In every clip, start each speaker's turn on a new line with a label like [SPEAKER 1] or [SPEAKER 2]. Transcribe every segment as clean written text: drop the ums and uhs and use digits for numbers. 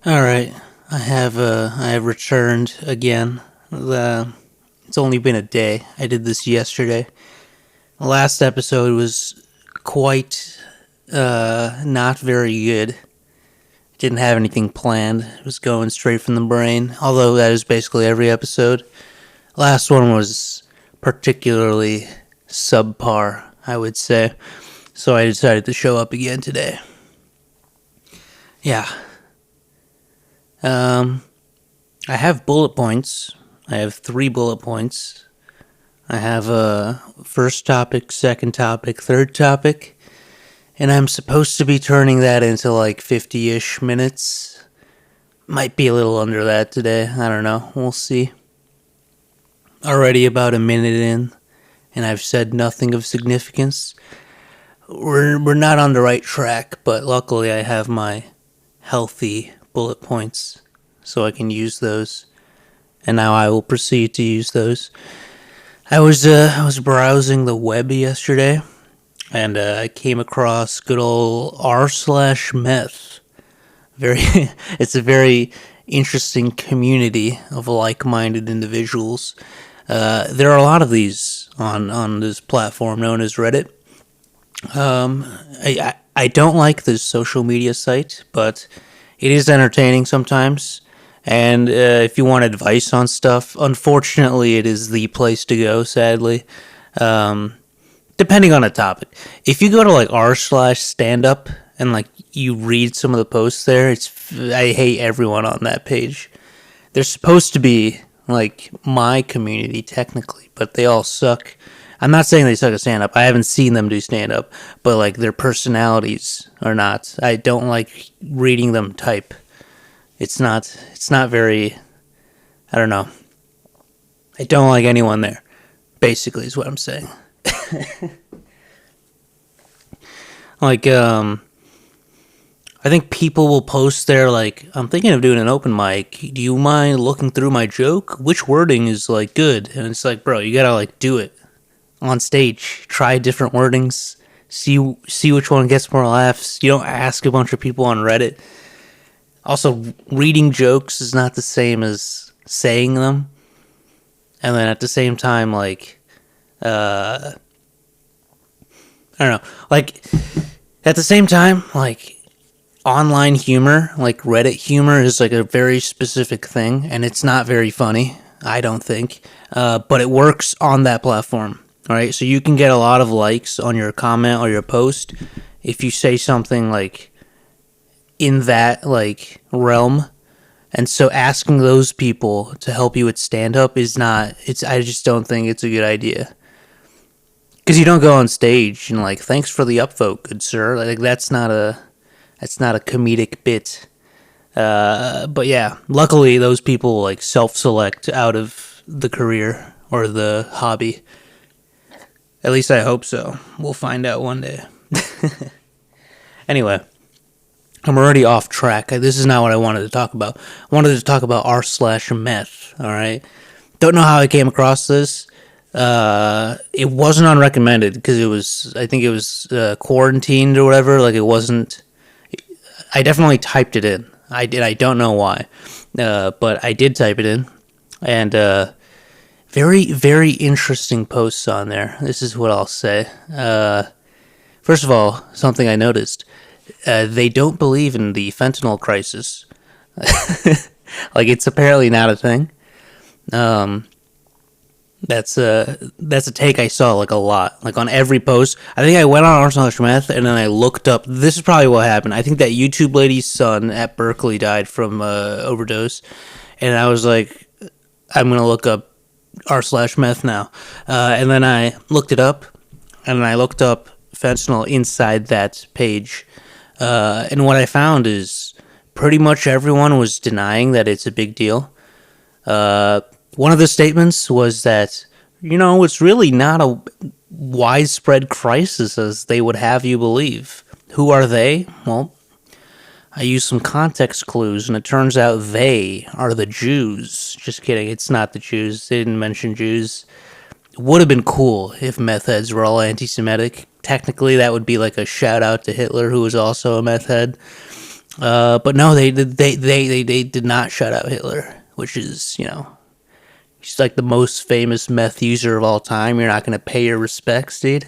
[SPEAKER 1] All right, I have returned again. It's only been a day. I did this yesterday. The last episode was quite not very good. Didn't have anything planned. It was going straight from the brain. Although that is basically every episode. Last one was particularly subpar, I would say. So I decided to show up again today. Yeah. Um, I have bullet points. I have 3 bullet points. I have a first topic, second topic, third topic, and I'm supposed to be turning that into like 50-ish minutes. Might be a little under that today. I don't know. We'll see. Already about a minute in, and I've said nothing of significance. We're not on the right track, but luckily I have my healthy bullet points, so I can use those. And now I will proceed to use those. I was browsing the web yesterday, and I came across good old r/meth. Very, it's a very interesting community of like-minded individuals. There are a lot of these on this platform known as Reddit. I don't like this social media site, but it is entertaining sometimes. And if you want advice on stuff, unfortunately, it is the place to go. Sadly, um, depending on the topic. If you go to like r/stand up and like you read some of the posts there, I hate everyone on that page. They're supposed to be like my community technically, but they all suck. I'm not saying they suck at stand up. I haven't seen them do stand up, but like their personalities are not. I don't like reading them type. It's not very. I don't know. I don't like anyone there. Basically, is what I'm saying. Like I think people will post there like, I'm thinking of doing an open mic. Do you mind looking through my joke? Which wording is like good? And it's like, bro, you gotta like do it on stage. Try different wordings. See which one gets more laughs. You don't ask a bunch of people on Reddit. Also, reading jokes is not the same as saying them. And then at the same time, like, I don't know. Like, at the same time, like, online humor, like Reddit humor, is like a very specific thing, and it's not very funny, I don't think. But it works on that platform. All right, so you can get a lot of likes on your comment or your post if you say something like in that like realm. And so asking those people to help you with stand up is not. It's. I just don't think it's a good idea. Because you don't go on stage and like, thanks for the upvote, good sir. Like that's not a comedic bit. But yeah, luckily those people like self-select out of the career or the hobby. At least I hope so. We'll find out one day. Anyway, I'm already off track. This is not what I wanted to talk about. I wanted to talk about r/meth. All right. Don't know how I came across this. It wasn't unrecommended because it was. I think it was quarantined or whatever. Like it wasn't. I definitely typed it in. I did. I don't know why, but I did type it in, and very, very interesting posts on there. This is what I'll say. First of all, something I noticed: they don't believe in the fentanyl crisis. Like it's apparently not a thing. Um, that's a take I saw like a lot, like on every post. I think I went on r/meth and then I looked up. This is probably what happened. I think that YouTube lady's son at Berkeley died from overdose, and I was like, I'm gonna look up r/meth now, and then I looked it up, and I looked up fentanyl inside that page, and what I found is pretty much everyone was denying that it's a big deal. One of the statements was that, it's really not a widespread crisis as they would have you believe. Who are they? Well, I used some context clues, and it turns out they are the Jews. Just kidding, it's not the Jews. They didn't mention Jews. It would have been cool if meth heads were all anti Semitic. Technically, that would be like a shout out to Hitler, who was also a meth head. But no, they did not shut out Hitler, which is, he's like the most famous meth user of all time. You're not going to pay your respects, dude.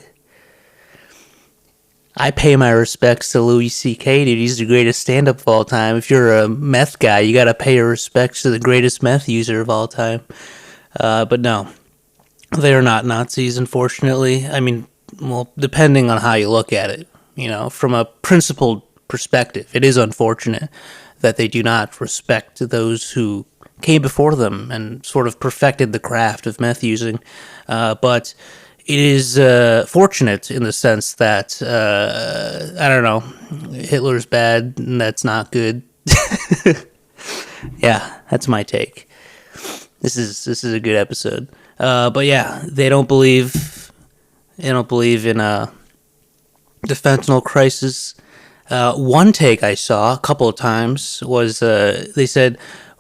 [SPEAKER 1] I pay my respects to Louis C.K., dude. He's the greatest stand-up of all time. If you're a meth guy, you gotta pay your respects to the greatest meth user of all time. But no, they're not Nazis, unfortunately. I mean, well, depending on how you look at it, from a principled perspective, it is unfortunate that they do not respect those who came before them and sort of perfected the craft of meth using. But it is fortunate in the sense that I don't know, Hitler's bad and that's not good. Yeah, that's my take. This is a good episode. But yeah, they don't believe in the fentanyl crisis. One take I saw a couple of times was they said,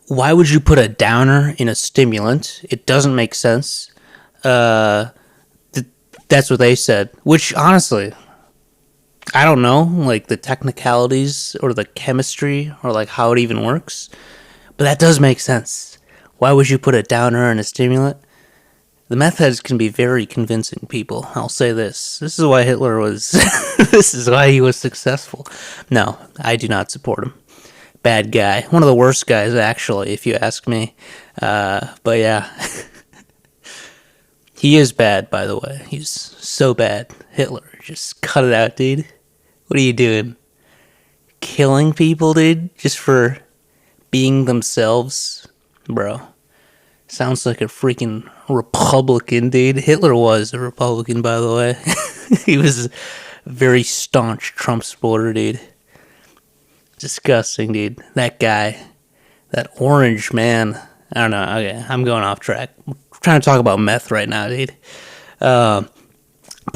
[SPEAKER 1] "Why would you put a downer in a stimulant? It doesn't make sense." That's what they said, which honestly, I don't know, like the technicalities or the chemistry or like how it even works, but that does make sense. Why would you put a downer in a stimulant? The meth heads can be very convincing people. I'll say this. This is why Hitler was, this is why he was successful. No, I do not support him. Bad guy. One of the worst guys, actually, if you ask me. But yeah. He is bad, by the way. He's so bad. Hitler, just cut it out, dude. What are you doing? Killing people, dude? Just for being themselves? Bro. Sounds like a freaking Republican, dude. Hitler was a Republican, by the way. He was a very staunch Trump supporter, dude. Disgusting, dude. That guy. That orange man. I don't know. Okay, I'm going off track. I'm trying to talk about meth right now, dude. But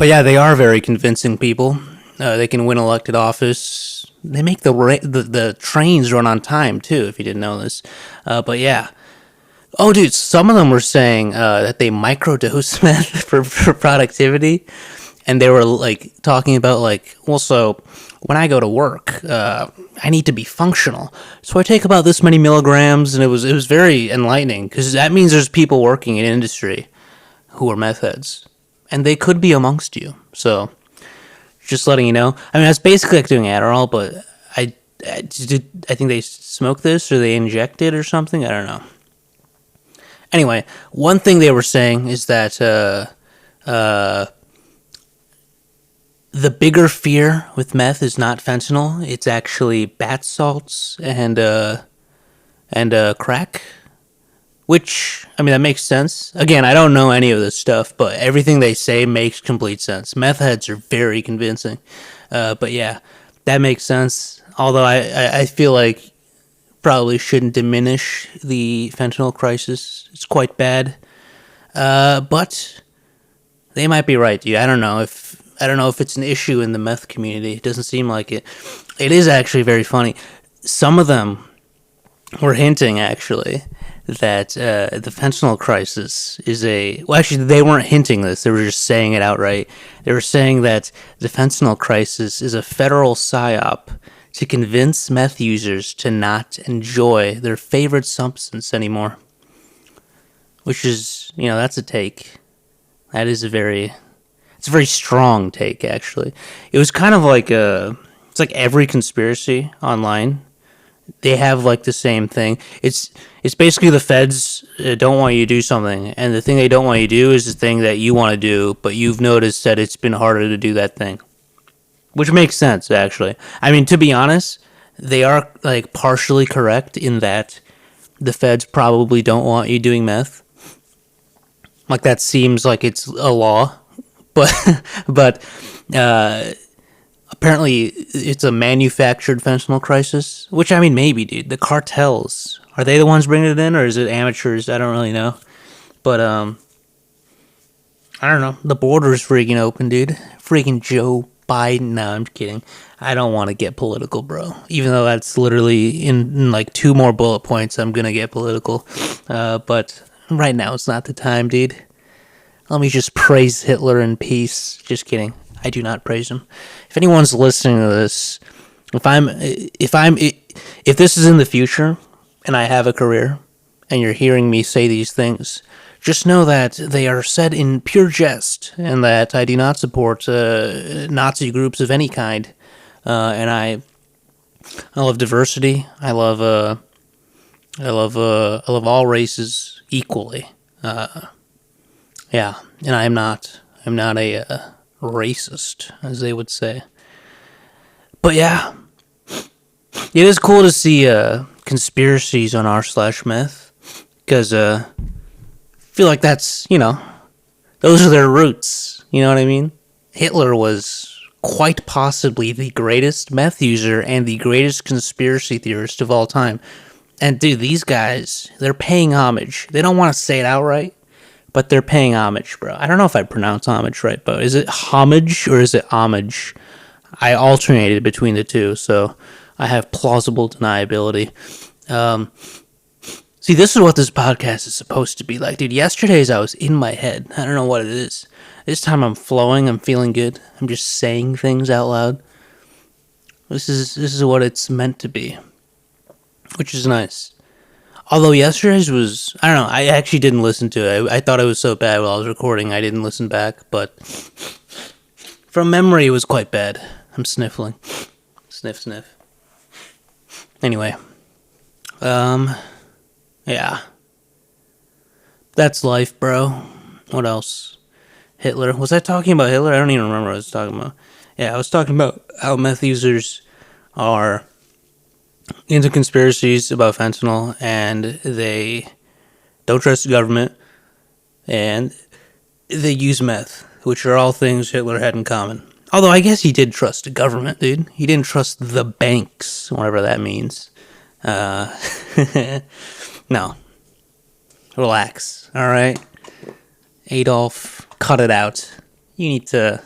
[SPEAKER 1] yeah, they are very convincing people. They can win elected office. They make the trains run on time too. If you didn't know this, but yeah. Oh, dude, some of them were saying that they microdose meth for productivity, and they were like talking about like, well, so when I go to work, I need to be functional, so I take about this many milligrams, and it was very enlightening because that means there's people working in industry who are meth heads, and they could be amongst you. So, just letting you know. I mean, that's basically like doing Adderall, but I think they smoke this or they inject it or something. I don't know. Anyway, one thing they were saying is that the bigger fear with meth is not fentanyl; it's actually bath salts and crack. Which, I mean, that makes sense. Again, I don't know any of this stuff, but everything they say makes complete sense. Meth heads are very convincing. But yeah, that makes sense. Although I feel like probably shouldn't diminish the fentanyl crisis. It's quite bad. But they might be right, dude. I don't know if it's an issue in the meth community. It doesn't seem like it. It is actually very funny. Some of them were hinting, actually, that the fentanyl crisis is well, actually, they weren't hinting this. They were just saying it outright. They were saying that the fentanyl crisis is a federal psyop to convince meth users to not enjoy their favorite substance anymore. Which is, that's a take. That is it's a very strong take, actually. It was kind of like it's like every conspiracy online. They have like the same thing. It's basically the feds don't want you to do something, and the thing they don't want you to do is the thing that you want to do, but you've noticed that it's been harder to do that thing. Which makes sense, actually. I mean, to be honest, they are like partially correct in that the feds probably don't want you doing meth. Like that seems like it's a law, but apparently it's a manufactured fentanyl crisis. Which, I mean, maybe, dude. The cartels, are they the ones bringing it in, or is it amateurs? I don't really know. But I don't know. The border's freaking open, dude. Freaking Joe Biden. No, I'm kidding. I don't want to get political, bro. Even though that's literally in like 2 more bullet points, I'm gonna get political. But right now, it's not the time, dude. Let me just praise Hitler in peace. Just kidding. I do not praise him. If anyone's listening to this If this is in the future and I have a career and you're hearing me say these things, just know that they are said in pure jest and that I do not support Nazi groups of any kind. And I love diversity. I love all races equally. Yeah, and I'm not a racist, as they would say. But yeah, it is cool to see conspiracies on r/meth because I feel like that's those are their roots. You know what I mean? Hitler was quite possibly the greatest meth user and the greatest conspiracy theorist of all time. And dude, these guys, they're paying homage. They don't want to say it outright, but they're paying homage, bro. I don't know if I pronounce homage right, but is it homage or is it homage? I alternated between the two, so I have plausible deniability. See, this is what this podcast is supposed to be like, dude. Yesterday's I was in my head. I don't know what it is. This time I'm flowing. I'm feeling good. I'm just saying things out loud. This is what it's meant to be, which is nice. Although yesterday's was, I don't know, I actually didn't listen to it. I thought it was so bad while I was recording, I didn't listen back, but from memory, it was quite bad. I'm sniffling. Sniff, sniff. Anyway. Yeah. That's life, bro. What else? Hitler. Was I talking about Hitler? I don't even remember what I was talking about. Yeah, I was talking about how meth users are into conspiracies about fentanyl, and they don't trust the government, and they use meth, which are all things Hitler had in common. Although I guess he did trust the government, dude. He didn't trust the banks, whatever that means. No. Relax, alright? Adolf, cut it out. You need to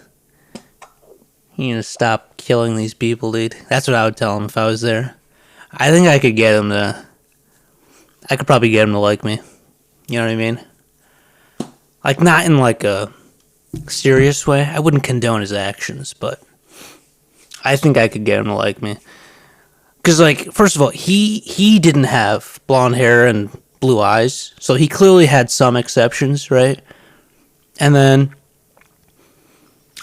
[SPEAKER 1] stop killing these people, dude. That's what I would tell him if I was there. I think I could probably get him to like me. You know what I mean? Like, not in like a serious way. I wouldn't condone his actions, but I think I could get him to like me. Because, like, first of all, he didn't have blonde hair and blue eyes, so he clearly had some exceptions, right? And then,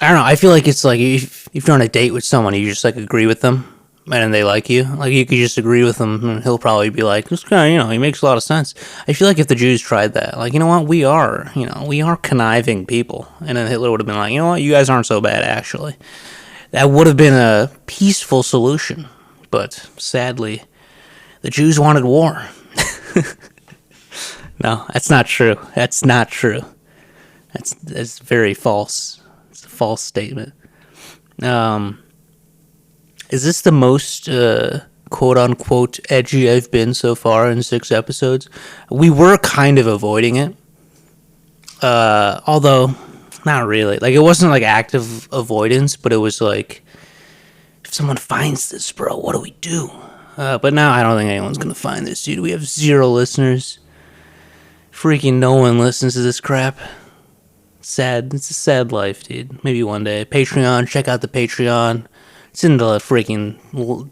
[SPEAKER 1] I don't know, I feel like it's like if you're on a date with someone, you just, like, agree with them, and they like you. Like, you could just agree with him, and he'll probably be like, this guy, he makes a lot of sense. I feel like if the Jews tried that, like, you know what, we are conniving people. And then Hitler would have been like, you know what, you guys aren't so bad, actually. That would have been a peaceful solution. But, sadly, the Jews wanted war. No, that's not true. That's not true. That's very false. It's a false statement. Is this the most quote-unquote edgy I've been so far in 6 episodes? We were kind of avoiding it. Although, not really. Like, it wasn't like active avoidance, but it was like, if someone finds this, bro, what do we do? But now I don't think anyone's gonna find this, dude. We have 0 listeners. Freaking no one listens to this crap. Sad. It's a sad life, dude. Maybe one day. Patreon. Check out the Patreon. It's in the freaking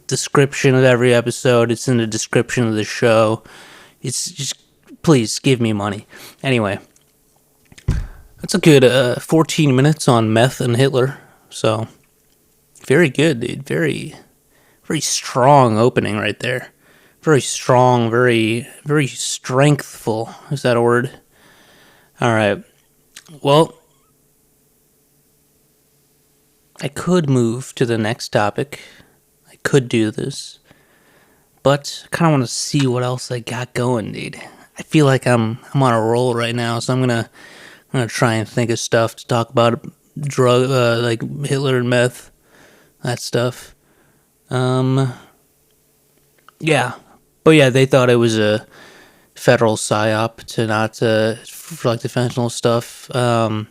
[SPEAKER 1] description of every episode. It's in the description of the show. It's just, please, give me money. Anyway. That's a good 14 minutes on meth and Hitler. So, very good, dude. Very, very strong opening right there. Very strong, very, very strengthful. Is that a word? Alright. Well, I could move to the next topic. I could do this. But I kind of want to see what else I got going, dude. I feel like I'm on a roll right now, so I'm gonna try and think of stuff to talk about. Like Hitler and meth, that stuff. Yeah. But yeah, they thought it was a federal psyop to not, for like the fentanyl stuff. Trying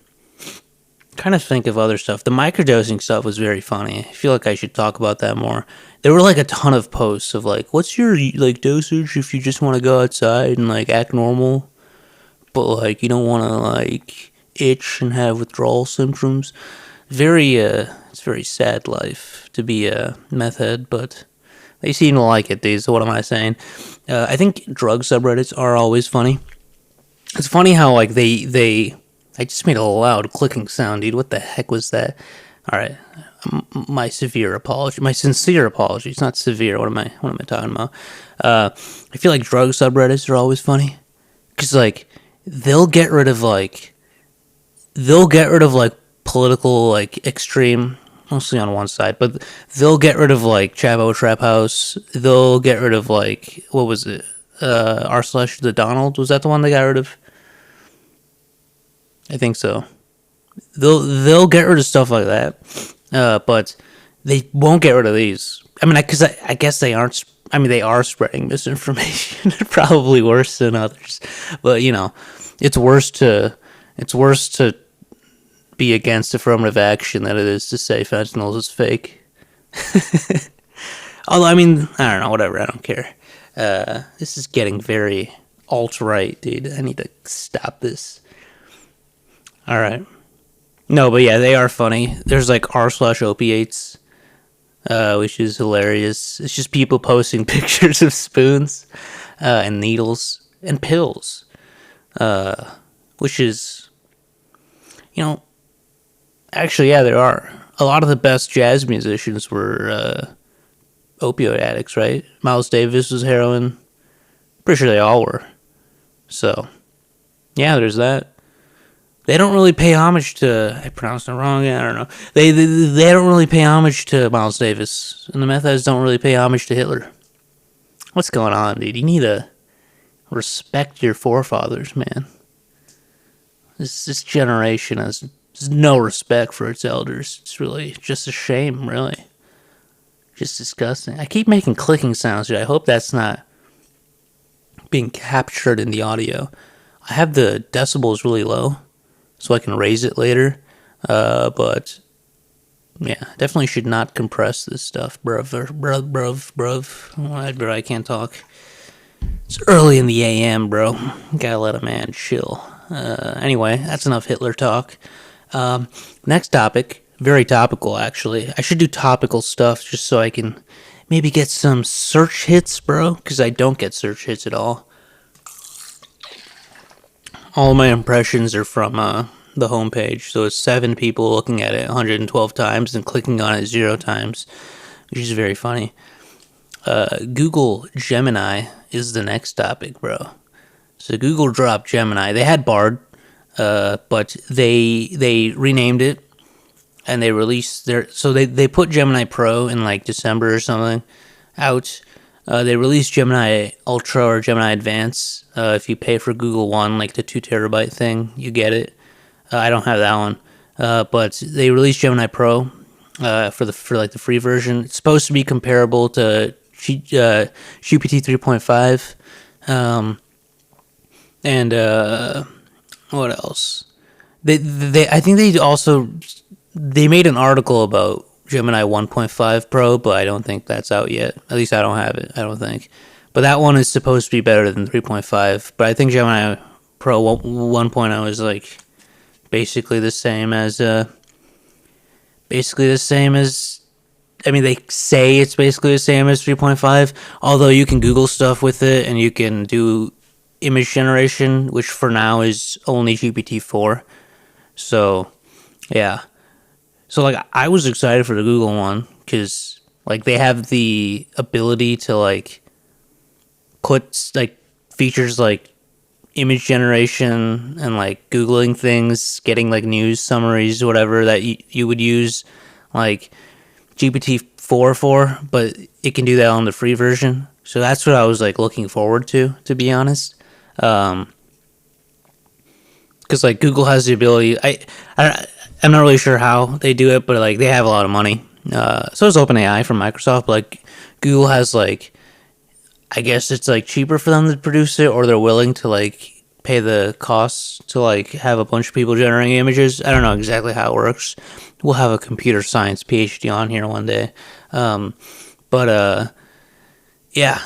[SPEAKER 1] to think of other stuff. The microdosing stuff was very funny. I feel like I should talk about that more. There were like a ton of posts of like, what's your like dosage if you just want to go outside and like act normal, but like you don't want to like itch and have withdrawal symptoms. Very, it's It's a very sad life to be a meth head, but they seem to like it, dude. So what am I saying? I think drug subreddits are always funny. It's funny how like they. I just made a loud clicking sound, dude. What the heck was that? All right, my severe apology, my sincere apology. It's not severe. What am I talking about? I feel like drug subreddits are always funny because like they'll get rid of like political like extreme, mostly on one side, but they'll get rid of like Chavo Trap House. They'll get rid of like what was it? R slash the Donald, was that the one they got rid of? I think so. They'll get rid of stuff like that, but they won't get rid of these. I mean, because I guess they aren't. I mean, they are spreading misinformation, probably worse than others. But you know, it's worse to be against affirmative action than it is to say fentanyl is fake. Although, I mean, I don't know, whatever. I don't care. This is getting very alt right, dude. I need to stop this. All right. No, but yeah, they are funny. There's like r slash opiates, which is hilarious. It's just people posting pictures of spoons and needles and pills, which is, you know, actually, yeah, there are. A lot of the best jazz musicians were opioid addicts, right? Miles Davis was heroin. Pretty sure they all were. So, yeah, there's that. They don't really pay homage to. I pronounced it wrong. I don't know. They don't really pay homage to Miles Davis, and the meth heads don't really pay homage to Hitler. What's going on, dude? You need to respect your forefathers, man. This generation has no respect for its elders. It's really just a shame, really. Just disgusting. I keep making clicking sounds, dude. I hope that's not being captured in the audio. I have the decibels really low, so I can raise it later. But yeah, definitely should not compress this stuff, bruv. Bro, I can't talk. It's early in the AM, bro. Gotta let a man chill. Anyway, that's enough Hitler talk. Next topic, very topical actually. I should do topical stuff just so I can maybe get some search hits, bro, because I don't get search hits at all. All my impressions are from the homepage, so it's 7 people looking at it 112 times and clicking on it 0 times, which is very funny. Google Gemini is the next topic, bro. So Google dropped Gemini. They had Bard, but they renamed it and they released they put Gemini Pro in like December or something out. They released Gemini Ultra or Gemini Advance. If you pay for Google One, like the 2 terabyte thing, you get it. I don't have that one, but they released Gemini Pro for the free version. It's supposed to be comparable to GPT 3.5, and what else? I think they made an article about Gemini 1.5 Pro, but I don't think that's out yet. At least I don't have it. I don't think. But that one is supposed to be better than 3.5. But I think Gemini Pro 1.0 is like basically the same as. I mean, they say it's basically the same as 3.5. Although you can Google stuff with it and you can do image generation, which for now is only GPT-4. So, yeah. So, like, I was excited for the Google one because, like, they have the ability to, like, put, like, features like image generation and, like, Googling things, getting, like, news summaries, whatever, that you would use, like, GPT-4 for, but it can do that on the free version. So that's what I was, like, looking forward to be honest. Because, like, Google has the ability... I'm not really sure how they do it, but like they have a lot of money. So is OpenAI from Microsoft. But, like, Google has, like, I guess it's like cheaper for them to produce it, or they're willing to like pay the costs to like have a bunch of people generating images. I don't know exactly how it works. We'll have a computer science PhD on here one day. Yeah.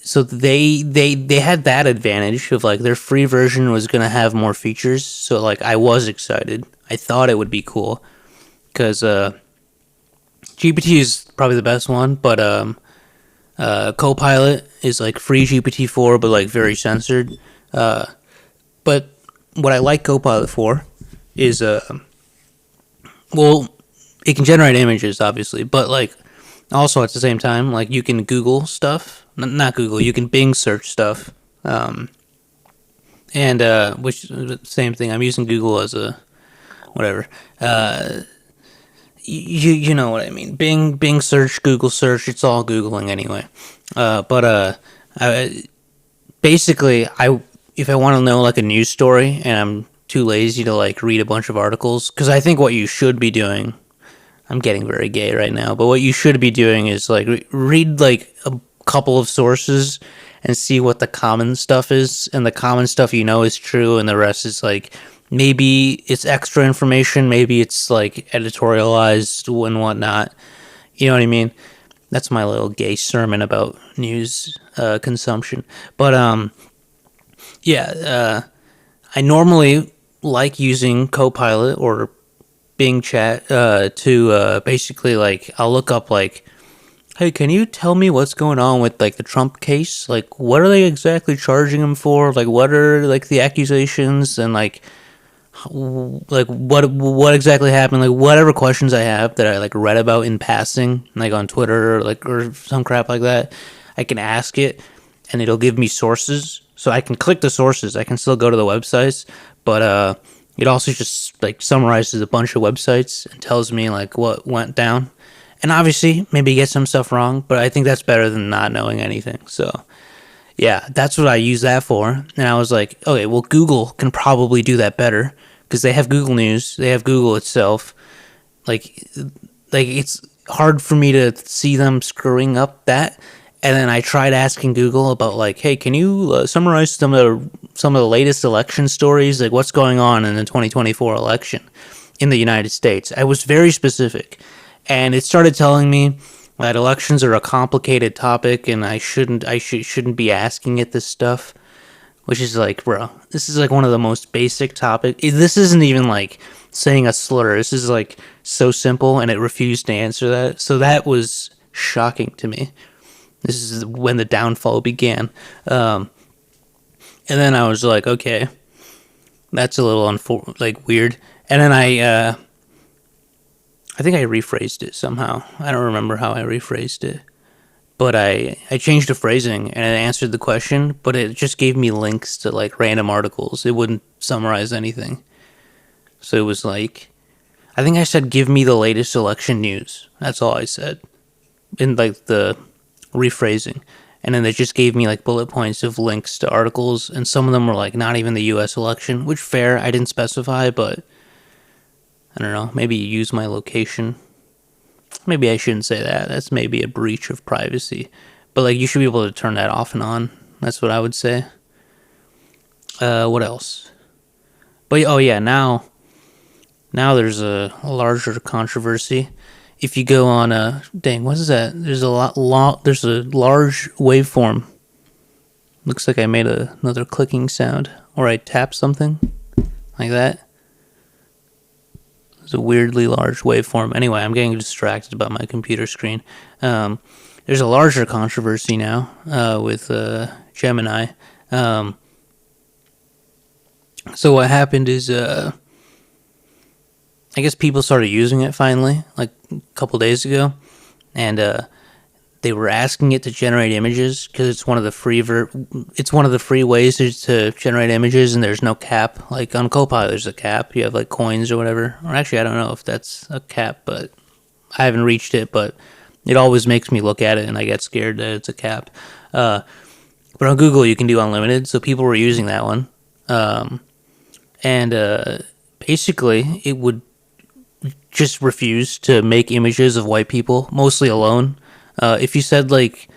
[SPEAKER 1] So they had that advantage of like their free version was gonna have more features. So like I was excited. I thought it would be cool because GPT is probably the best one, but Copilot is like free GPT-4, but like very censored. But what I like Copilot for is well, it can generate images, obviously, but like also at the same time, like you can Google stuff, not Google, you can Bing search stuff, and which same thing. I'm using Google as a whatever. You know what I mean? Bing search, Google search, it's all googling anyway. I, basically, I if I want to know like a news story and I'm too lazy to like read a bunch of articles, because I think what you should be doing, I'm getting very gay right now, but what you should be doing is like read like a couple of sources and see what the common stuff is, and the common stuff is true, and the rest is like maybe it's extra information, maybe it's like editorialized and whatnot. You know what I mean? That's my little gay sermon about news consumption. But yeah, I normally like using Copilot or Bing Chat to basically like I'll look up like, hey, can you tell me what's going on with like the Trump case? Like, what are they exactly charging him for? Like, what are like the accusations and like what exactly happened? Like, whatever questions I have that I like read about in passing, like on Twitter or some crap like that, I can ask it, and it'll give me sources. So I can click the sources. I can still go to the websites, but it also just like summarizes a bunch of websites and tells me like what went down. And obviously, maybe get some stuff wrong, but I think that's better than not knowing anything. So yeah, that's what I use that for. And I was like, okay, well, Google can probably do that better because they have Google News, they have Google itself. Like, it's hard for me to see them screwing up that. And then I tried asking Google about like, hey, can you summarize some of the latest election stories, like what's going on in the 2024 election in the United States? I was very specific, and it started telling me that elections are a complicated topic, and I shouldn't be asking it this stuff. Which is like, bro, this is like one of the most basic topics. This isn't even like saying a slur. This is like so simple, and it refused to answer that. So that was shocking to me. This is when the downfall began. And then I was like, okay, that's a little like weird. And then I think I rephrased it somehow. I don't remember how I rephrased it. But I changed the phrasing and it answered the question, but it just gave me links to like random articles. It wouldn't summarize anything. So it was like, I think I said, give me the latest election news. That's all I said in like the rephrasing. And then they just gave me like bullet points of links to articles, and some of them were like not even the US election, which fair, I didn't specify, but I don't know, maybe use my location. Maybe I shouldn't say that. That's maybe a breach of privacy. But like you should be able to turn that off and on. That's what I would say. What else? But oh yeah, now there's a larger controversy. If you go on dang, what is that? There's there's a large waveform. Looks like I made another clicking sound, or I tapped something like that. It's a weirdly large waveform. Anyway, I'm getting distracted by my computer screen. There's a larger controversy now with Gemini. So what happened is, I guess people started using it finally, like a couple days ago, and they were asking it to generate images because it's one of the free ways to generate images, and there's no cap. Like on Copilot, there's a cap. You have like coins or whatever. Or actually, I don't know if that's a cap, but I haven't reached it. But it always makes me look at it, and I get scared that it's a cap. But on Google, you can do unlimited, so people were using that one, and basically, it would just refuse to make images of white people, mostly alone. If you said like,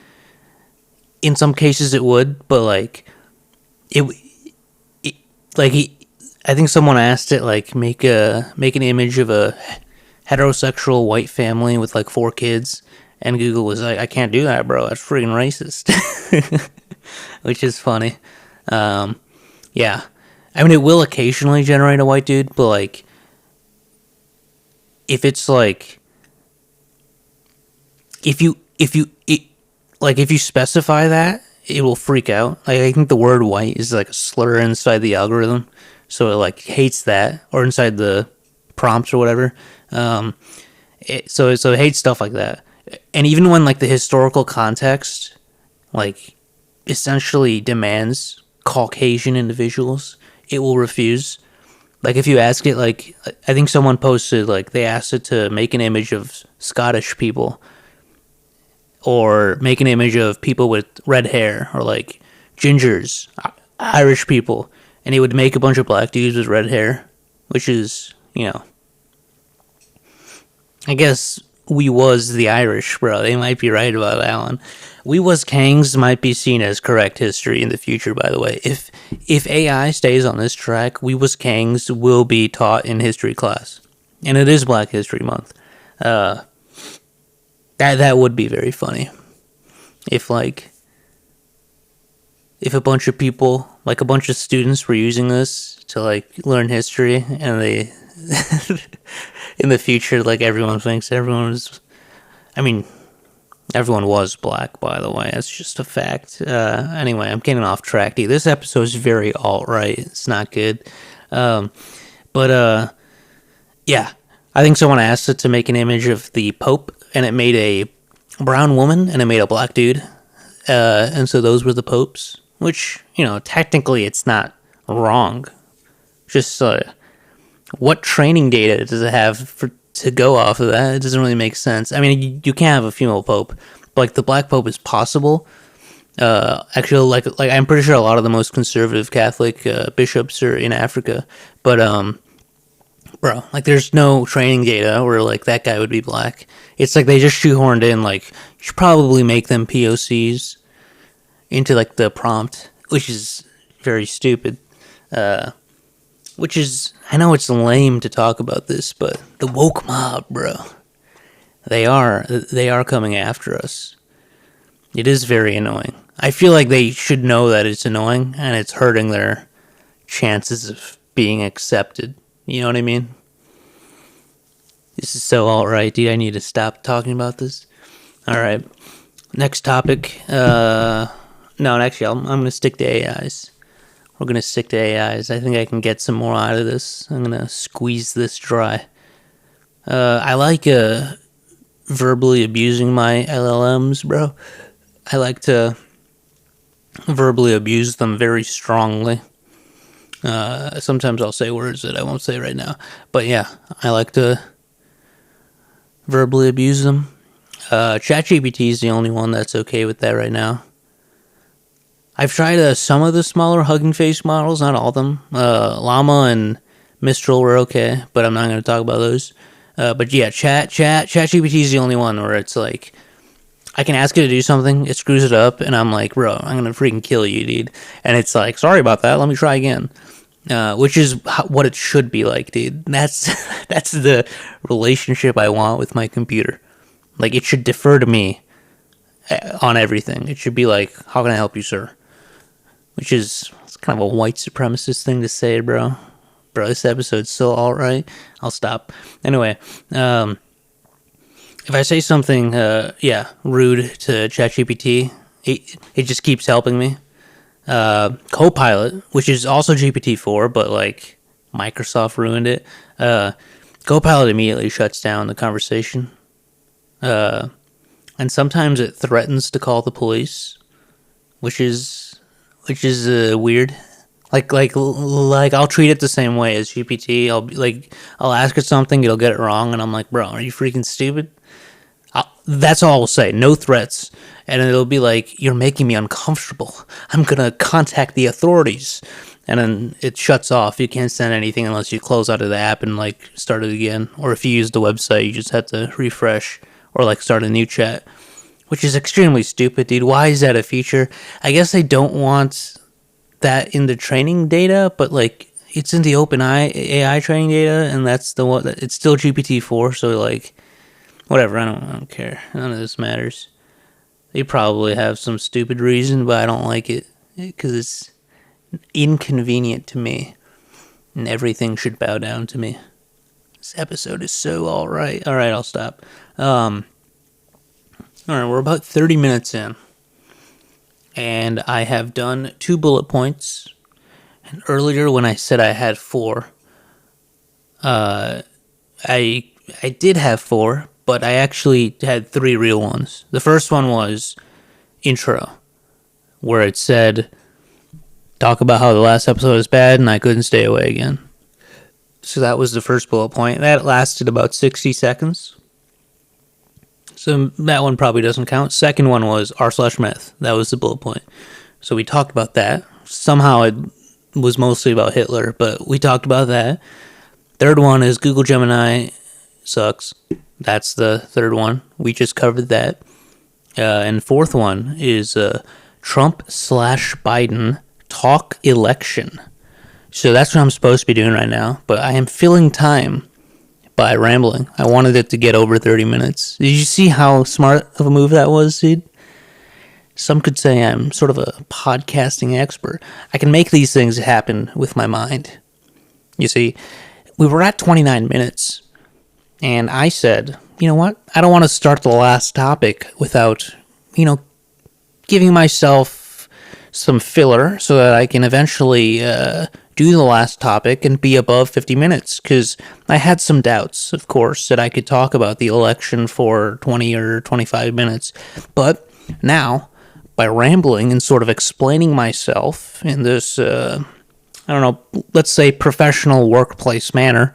[SPEAKER 1] in some cases it would, but like, it like I think someone asked it like make an image of a heterosexual white family with like 4 kids, and Google was like, I can't do that, bro. That's freaking racist, which is funny. Yeah, I mean it will occasionally generate a white dude, but like, if it's like if you specify that, it will freak out. Like, I think the word white is like a slur inside the algorithm, so it like hates that, or inside the prompts or whatever. So it hates stuff like that. And even when like the historical context like essentially demands Caucasian individuals, it will refuse. Like, if you ask it, like, I think someone posted, like, they asked it to make an image of Scottish people, or make an image of people with red hair, or like gingers, Irish people, and it would make a bunch of black dudes with red hair, which is, I guess we was the Irish, bro. They might be right about that one. We was Kangs might be seen as correct history in the future, by the way. If AI stays on this track, we was Kangs will be taught in history class. And it is Black History Month. That would be very funny. If a bunch of people, like a bunch of students were using this to like learn history, and they in the future, like, everyone thinks everyone was, I mean, everyone was black, by the way. That's just a fact. Anyway, I'm getting off track, dude. This episode is very alt-right. It's not good. But yeah. I think someone asked it to make an image of the Pope, and it made a brown woman, and it made a black dude. And so those were the popes, which, technically it's not wrong. Just, what training data does it have to go off of that? It doesn't really make sense. I mean, you can't have a female pope, but like the black pope is possible. Actually, like I'm pretty sure a lot of the most conservative Catholic bishops are in Africa, but bro, like, there's no training data where like that guy would be black. It's like they just shoehorned in, like, you should probably make them POCs into like the prompt, which is very stupid. Which is, I know it's lame to talk about this, but the woke mob, bro, they are coming after us. It is very annoying. I feel like they should know that it's annoying, and it's hurting their chances of being accepted. You know what I mean? This is so alt-right, dude. I need to stop talking about this. Alright. Next topic. No, actually, I'm going to stick to AIs. We're going to stick to AIs. I think I can get some more out of this. I'm going to squeeze this dry. I like verbally abusing my LLMs, bro. I like to verbally abuse them very strongly. Sometimes I'll say words that I won't say right now. But yeah, I like to verbally abuse them. ChatGPT is the only one that's okay with that right now. I've tried some of the smaller Hugging Face models, not all of them. Llama and Mistral were okay, but I'm not going to talk about those. But yeah, ChatGPT is the only one where it's like, I can ask it to do something, it screws it up, and I'm like, bro, I'm going to freaking kill you, dude. And it's like, sorry about that, let me try again. Which is what it should be like, dude. That's the relationship I want with my computer. Like, it should defer to me on everything. It should be like, how can I help you, sir? Which is, it's kind of a white supremacist thing to say, bro. Bro, this episode's so alt-right. I'll stop. Anyway, if I say something, rude to ChatGPT, it just keeps helping me. Copilot, which is also GPT-4, but like Microsoft ruined it. Copilot immediately shuts down the conversation. And sometimes it threatens to call the police, which is weird. Like I'll treat it the same way as GPT. I'll ask it something, it'll get it wrong, and I'm like, bro, are you freaking stupid? That's all I'll say. No threats. And it'll be like, you're making me uncomfortable. I'm gonna contact the authorities. And then it shuts off. You can't send anything unless you close out of the app and like start it again. Or if you use the website, you just have to refresh or like start a new chat, which is extremely stupid, dude. Why is that a feature? I guess they don't want that in the training data, but like it's in the OpenAI AI training data, and that's the one. It's still GPT-4, so like whatever. I don't care. None of this matters. They probably have some stupid reason, but I don't like it because it's inconvenient to me, and everything should bow down to me. This episode is so alright. Alright, I'll stop. All right, we're about 30 minutes in, and I have done 2 bullet points. And earlier, when I said I had 4, I did have 4, but I actually had 3 real ones. The first one was intro, where it said, talk about how the last episode was bad and I couldn't stay away again. So that was the first bullet point. That lasted about 60 seconds. So that one probably doesn't count. Second one was r/meth. That was the bullet point. So we talked about that. Somehow it was mostly about Hitler, but we talked about that. Third one is Google Gemini sucks. That's the third one. We just covered that. And fourth one is Trump/Biden talk election. So that's what I'm supposed to be doing right now. But I am filling time by rambling. I wanted it to get over 30 minutes. Did you see how smart of a move that was, dude? Some could say I'm sort of a podcasting expert. I can make these things happen with my mind. You see, we were at 29 minutes, and I said, you know what? I don't want to start the last topic without, giving myself some filler so that I can eventually do the last topic and be above 50 minutes, because I had some doubts, of course, that I could talk about the election for 20 or 25 minutes. But now, by rambling and sort of explaining myself in this, let's say professional workplace manner,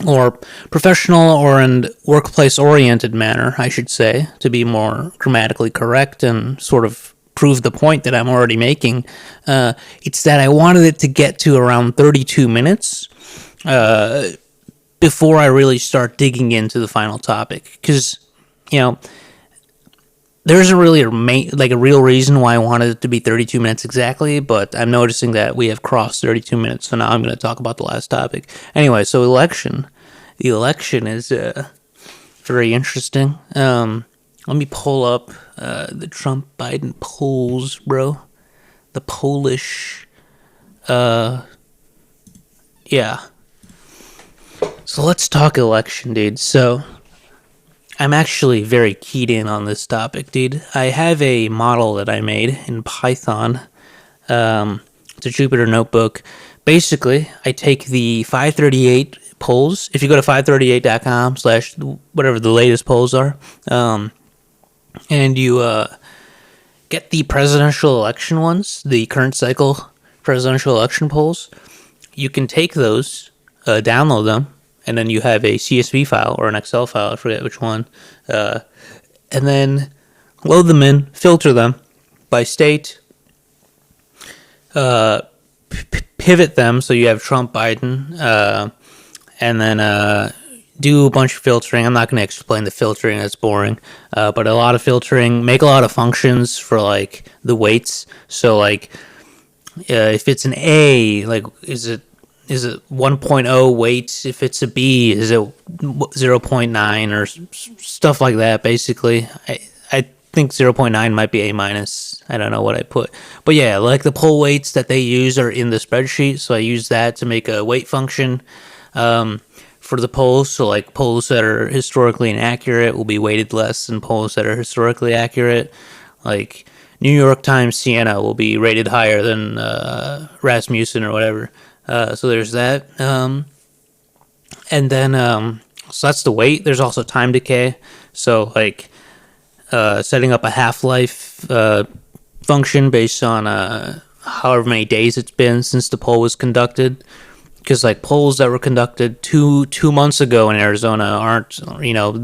[SPEAKER 1] or professional or in workplace-oriented manner, I should say, to be more grammatically correct and sort of prove the point that I'm already making. It's that I wanted it to get to around 32 minutes before I really start digging into the final topic. Because, there isn't really a real reason why I wanted it to be 32 minutes exactly, but I'm noticing that we have crossed 32 minutes, so now I'm going to talk about the last topic. Anyway, so election. The election is very interesting. Let me pull up the Trump-Biden polls, bro. The Polish, yeah. So let's talk election, dude. So I'm actually very keyed in on this topic, dude. I have a model that I made in Python. It's a Jupyter notebook. Basically, I take the 538 polls. If you go to 538.com/whatever the latest polls are, and you get the presidential election ones, the current cycle presidential election polls, you can take those, download them, and then you have a CSV file or an Excel file, I forget which one, and then load them in, filter them by state, pivot them so you have Trump, Biden, and then do a bunch of filtering. I'm not going to explain the filtering, that's boring, but a lot of filtering, make a lot of functions for like the weights. So like if it's an A, like is it 1.0 weight? If it's a B, is it 0.9 or stuff like that? Basically, I think 0.9 might be A minus. I don't know what I put, but yeah, like the poll weights that they use are in the spreadsheet, so I use that to make a weight function for the polls. So like polls that are historically inaccurate will be weighted less than polls that are historically accurate. Like New York Times Siena will be rated higher than Rasmussen or whatever. So there's that. And then, so that's the weight. There's also time decay. So like, setting up a half-life, function based on, however many days it's been since the poll was conducted. Because like polls that were conducted two months ago in Arizona aren't,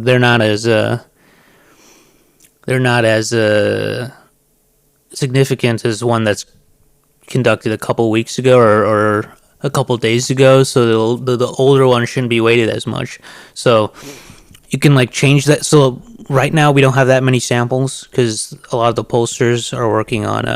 [SPEAKER 1] they're not as significant as one that's conducted a couple weeks ago or a couple days ago, so the older one shouldn't be weighted as much. So you can like change that. So right now we don't have that many samples because a lot of the pollsters are working on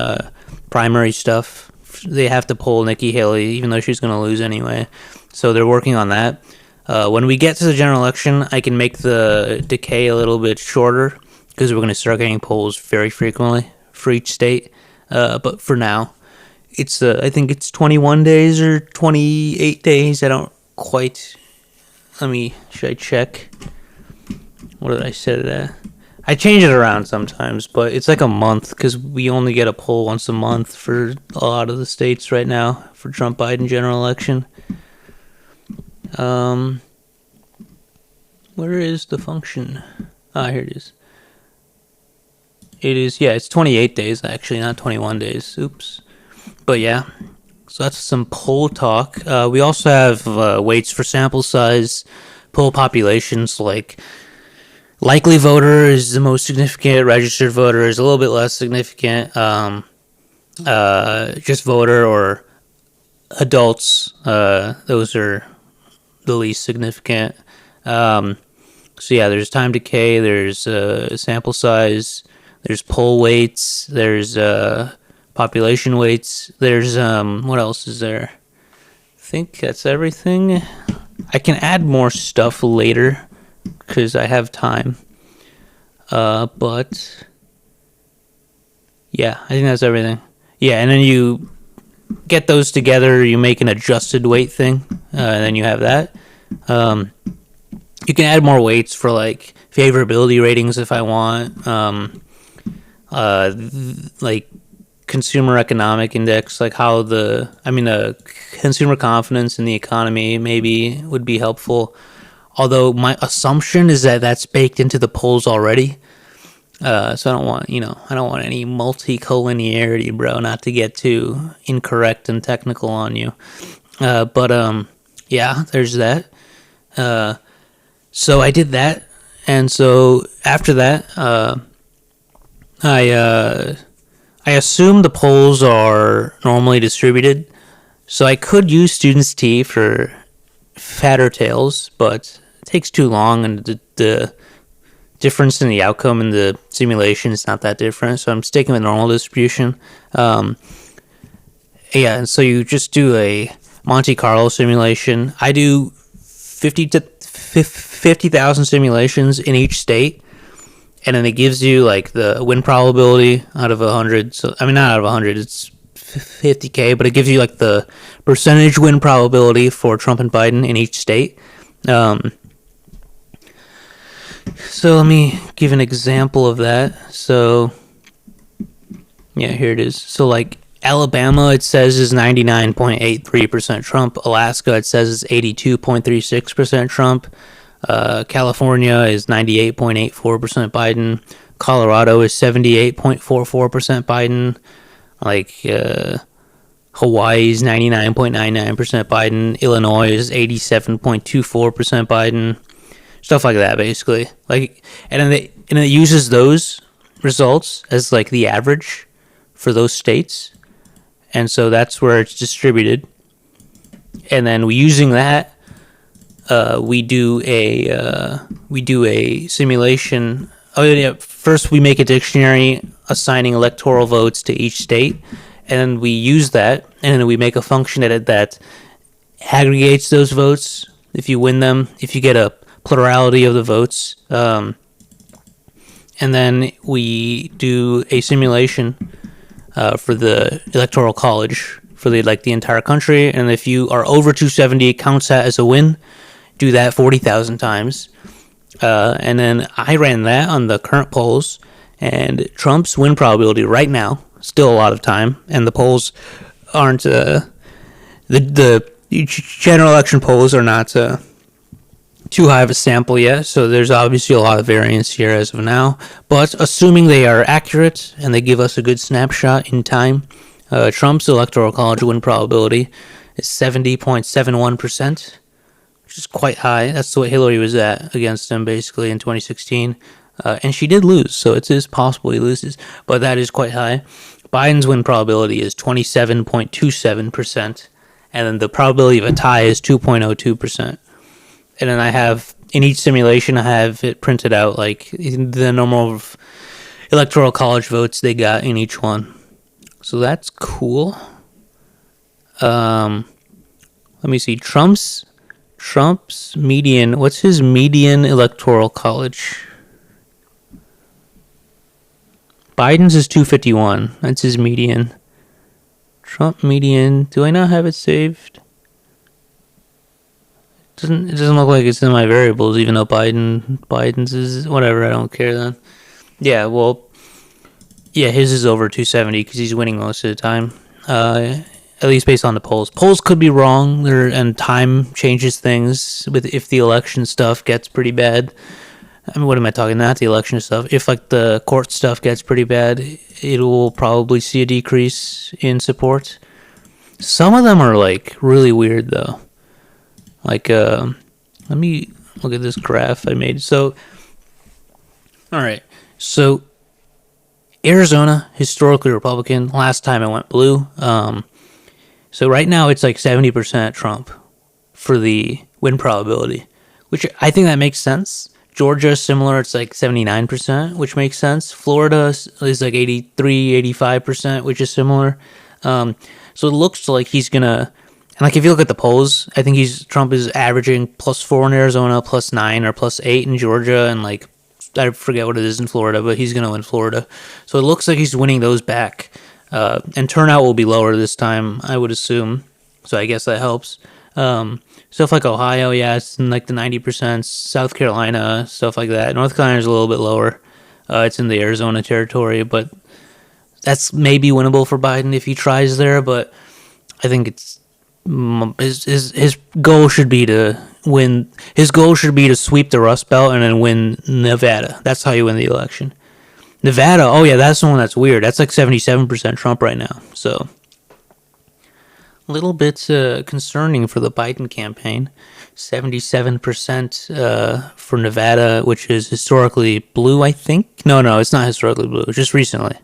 [SPEAKER 1] primary stuff. They have to poll Nikki Haley, even though she's going to lose anyway. So they're working on that. When we get to the general election, I can make the decay a little bit shorter because we're going to start getting polls very frequently for each state. But for now, it's I think it's 21 days or 28 days. I don't quite. Should I check? What did I set it at? I change it around sometimes, but it's like a month because we only get a poll once a month for a lot of the states right now for Trump Biden general election. Where is the function? Here it is. It's 28 days actually, not 21 days. Oops. But yeah, so that's some poll talk. We also have weights for sample size, poll populations, like likely voter is the most significant, registered voter is a little bit less significant, just voter or adults, those are the least significant. So yeah, there's time decay, there's sample size, there's poll weights, there's population weights, there's what else is there? I think that's everything. I can add more stuff later because I have time. But yeah, I think that's everything. Yeah, and then you get those together, you make an adjusted weight thing, and then you have that. You can add more weights for like favorability ratings if I want. Like consumer economic index, like how consumer confidence in the economy maybe would be helpful. Although my assumption is that that's baked into the polls already. So I don't want any multicollinearity, bro, not to get too incorrect and technical on you. But yeah, there's that. So I did that. And so after that, I assume the polls are normally distributed. So I could use Students T for fatter tails, but it takes too long, and the difference in the outcome in the simulation is not that different. So I'm sticking with normal distribution. Yeah, and so you just do a Monte Carlo simulation. I do 50,000 simulations in each state, and then it gives you like the win probability out of 100. So I mean, not out of 100, it's 50K, but it gives you like the percentage win probability for Trump and Biden in each state. So let me give an example of that. So yeah, here it is. So like Alabama, it says is 99.83% Trump. Alaska, it says is 82.36% Trump. California is 98.84% Biden. Colorado is 78.44% Biden. Like Hawaii is 99.99% Biden. Illinois is 87.24% Biden. Stuff like that, basically. Like, and then it uses those results as like the average for those states, and so that's where it's distributed. And then using that, we do a simulation. Oh yeah, first we make a dictionary assigning electoral votes to each state, and then we use that, and then we make a function that aggregates those votes. If you win them, if you get a plurality of the votes, and then we do a simulation for the electoral college for the entire country, and if you are over 270, it counts that as a win. Do that 40,000 times, and then I ran that on the current polls, and Trump's win probability right now, still a lot of time, and the polls aren't the general election polls are not too high of a sample yet, so there's obviously a lot of variance here as of now. But assuming they are accurate and they give us a good snapshot in time, Trump's electoral college win probability is 70.71%, which is quite high. That's what Hillary was at against him basically in 2016, and she did lose, so it is possible he loses, but that is quite high. Biden's win probability is 27.27%, and then the probability of a tie is 2.02%. And then I have, in each simulation, I have it printed out, like the normal electoral college votes they got in each one. So that's cool. Let me see. Trump's median, what's his median electoral college? Biden's is 251. That's his median. Trump median, do I not have it saved? It doesn't look like it's in my variables, even though Biden's is whatever. I don't care then. Yeah, well, yeah, his is over 270 because he's winning most of the time. At least based on the polls. Polls could be wrong, there, and time changes things. With if the election stuff gets pretty bad. I mean, what am I talking? Not the election stuff. If like the court stuff gets pretty bad, it will probably see a decrease in support. Some of them are like really weird though. Like, let me look at this graph I made. So, all right. So Arizona historically Republican. Last time it went blue. So right now it's like 70% Trump for the win probability, which I think that makes sense. Georgia is similar. It's like 79%, which makes sense. Florida is like 83, 85%, which is similar. So it looks like he's going to, and like if you look at the polls, I think Trump is averaging +4 in Arizona, +9 or +8 in Georgia, and like, I forget what it is in Florida, but he's going to win Florida. So it looks like he's winning those back. And turnout will be lower this time, I would assume. So I guess that helps. Stuff like Ohio, yeah, it's in like the 90%. South Carolina, stuff like that. North Carolina is a little bit lower. It's in the Arizona territory, but that's maybe winnable for Biden if he tries there. But I think it's his goal should be to win. His goal should be to sweep the Rust Belt and then win Nevada. That's how you win the election. Nevada, oh yeah, that's the one that's weird. That's like 77% Trump right now. So a little bit concerning for the Biden campaign. 77% for Nevada, which is historically blue, I think. No, it's not historically blue. Just recently.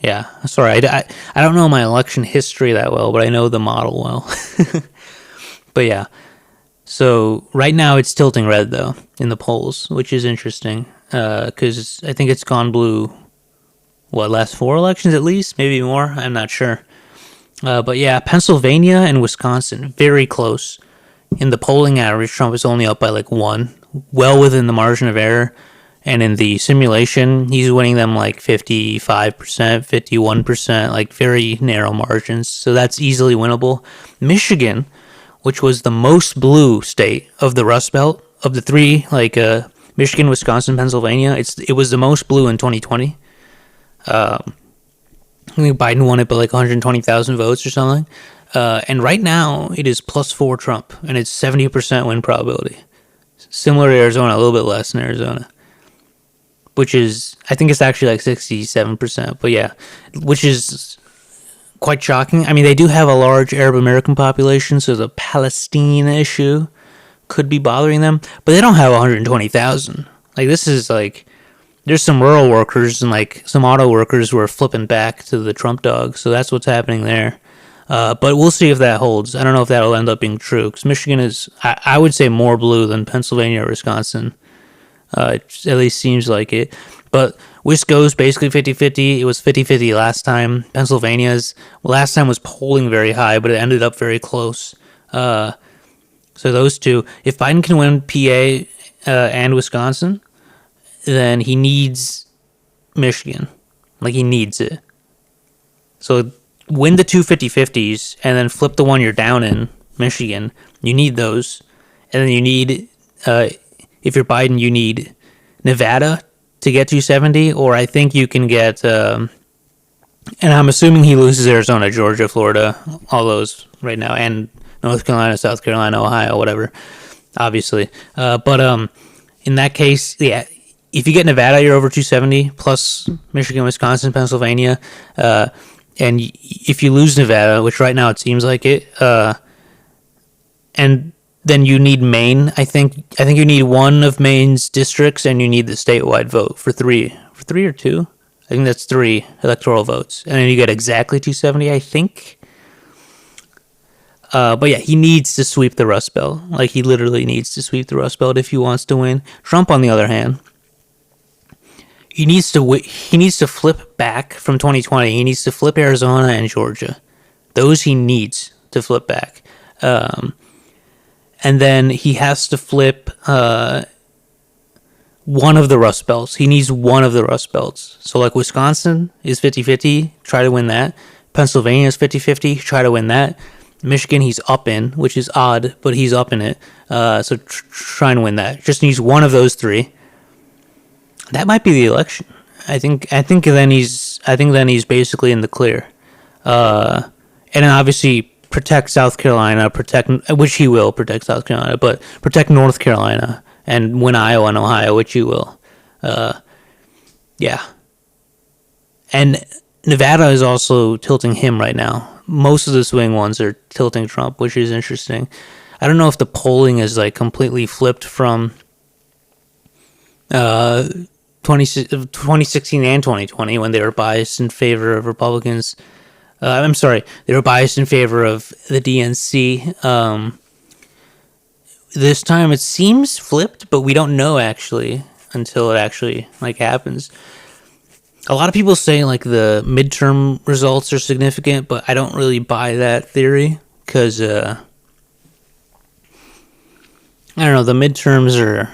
[SPEAKER 1] Yeah, sorry, I don't know my election history that well, but I know the model well. But yeah, so right now it's tilting red, though, in the polls, which is interesting, because I think it's gone blue, last 4 elections at least? Maybe more? I'm not sure. But yeah, Pennsylvania and Wisconsin, very close. In the polling average, Trump is only up by like 1, well within the margin of error. And in the simulation, he's winning them like 55%, 51%, like very narrow margins. So that's easily winnable. Michigan, which was the most blue state of the Rust Belt, of the 3, like Michigan, Wisconsin, Pennsylvania, it was the most blue in 2020. I think Biden won it by like 120,000 votes or something. And right now, it is +4 Trump, and it's 70% win probability. Similar to Arizona, a little bit less in Arizona. Which is, I think it's actually like 67%, but yeah, which is quite shocking. I mean, they do have a large Arab American population, so the Palestine issue could be bothering them, but they don't have 120,000. Like, this is like, there's some rural workers and like some auto workers who are flipping back to the Trump dog, so that's what's happening there. But we'll see if that holds. I don't know if that'll end up being true, because Michigan is, I would say, more blue than Pennsylvania or Wisconsin. It at least seems like it. But Wisco's basically 50-50. It was 50-50 last time. Pennsylvania's last time was polling very high, but it ended up very close. So those two. If Biden can win PA and Wisconsin, then he needs Michigan. Like, he needs it. So win the two 50-50s and then flip the one you're down in, Michigan. You need those. And then you need... if you're Biden, you need Nevada to get 270, or I think you can get, and I'm assuming he loses Arizona, Georgia, Florida, all those right now, and North Carolina, South Carolina, Ohio, whatever, obviously. But in that case, yeah, if you get Nevada, you're over 270, plus Michigan, Wisconsin, Pennsylvania, and if you lose Nevada, which right now it seems like it, and then you need Maine. I think you need one of Maine's districts, and you need the statewide vote for 3 or 2. I think that's 3 electoral votes, and then you get exactly 270. I think. But yeah, he needs to sweep the Rust Belt. Like, he literally needs to sweep the Rust Belt if he wants to win. Trump, on the other hand, he needs to flip back from 2020. He needs to flip Arizona and Georgia. Those he needs to flip back. And then he has to flip one of the Rust Belts. He needs one of the Rust Belts. So, like, Wisconsin is 50-50, try to win that. Pennsylvania is 50-50, try to win that. Michigan, he's up in, which is odd, but he's up in it. So try and win that. Just needs one of those 3. That might be the election. I think then he's basically in the clear. And then obviously protect South Carolina, protect which he will protect South Carolina, but protect North Carolina and win Iowa and Ohio, which he will. Yeah, and Nevada is also tilting him right now. Most of the swing ones are tilting Trump, which is interesting. I don't know if the polling is like completely flipped from 2016 and 2020 when they were biased in favor of Republicans. I'm sorry, they were biased in favor of the DNC. This time it seems flipped, but we don't know actually until it actually like happens. A lot of people say like the midterm results are significant, but I don't really buy that theory because I don't know. The midterms are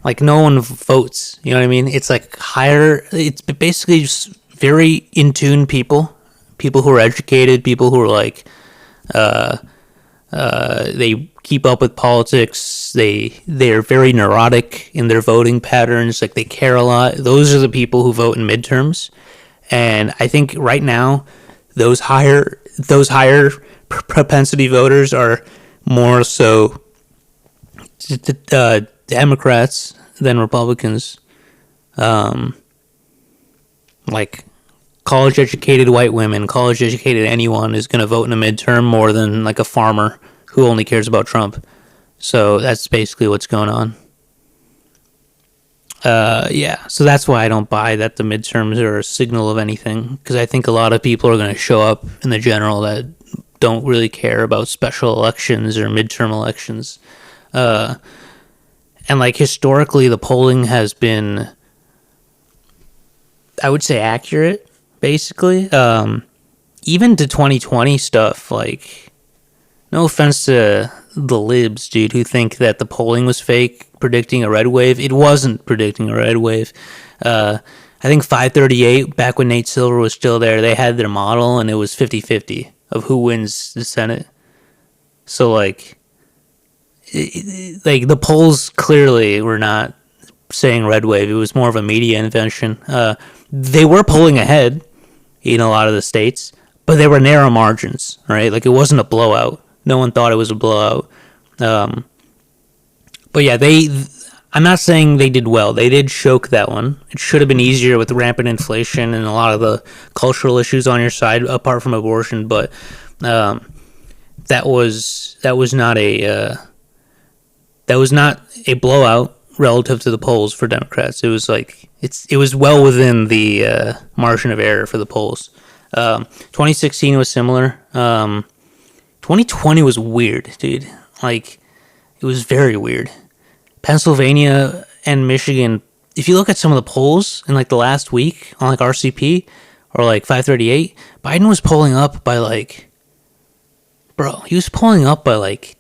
[SPEAKER 1] like no one votes. You know what I mean? It's like higher. It's basically just very in tune people who are educated, people who are like they keep up with politics. They're very neurotic in their voting patterns. Like they care a lot. Those are the people who vote in midterms. And I think right now, those higher propensity voters are more so Democrats than Republicans. Like college educated white women, college educated anyone is going to vote in a midterm more than like a farmer who only cares about Trump. So that's basically what's going on. Yeah, so that's why I don't buy that the midterms are a signal of anything, because I think a lot of people are going to show up in the general that don't really care about special elections or midterm elections. And like historically, the polling has been, I would say, accurate, basically. Even to 2020 stuff, like, no offense to the libs, dude, who think that the polling was fake, predicting a red wave. It wasn't predicting a red wave. I think 538, back when Nate Silver was still there, they had their model, and it was 50-50 of who wins the Senate. So, like the polls clearly were not saying red wave. It was more of a media invention. They were polling ahead in a lot of the states, but they were narrow margins, right? Like, it wasn't a blowout. No one thought it was a blowout. But yeah, I'm not saying they did well. They did choke that one. It should have been easier with rampant inflation and a lot of the cultural issues on your side, apart from abortion. But that was not a blowout relative to the polls for Democrats. It was like it was well within the margin of error for the polls. 2016 was similar. 2020 was weird, dude. Like, it was very weird. Pennsylvania and Michigan, if you look at some of the polls in like the last week on like RCP or like 538, Biden was pulling up by like, he was pulling up by like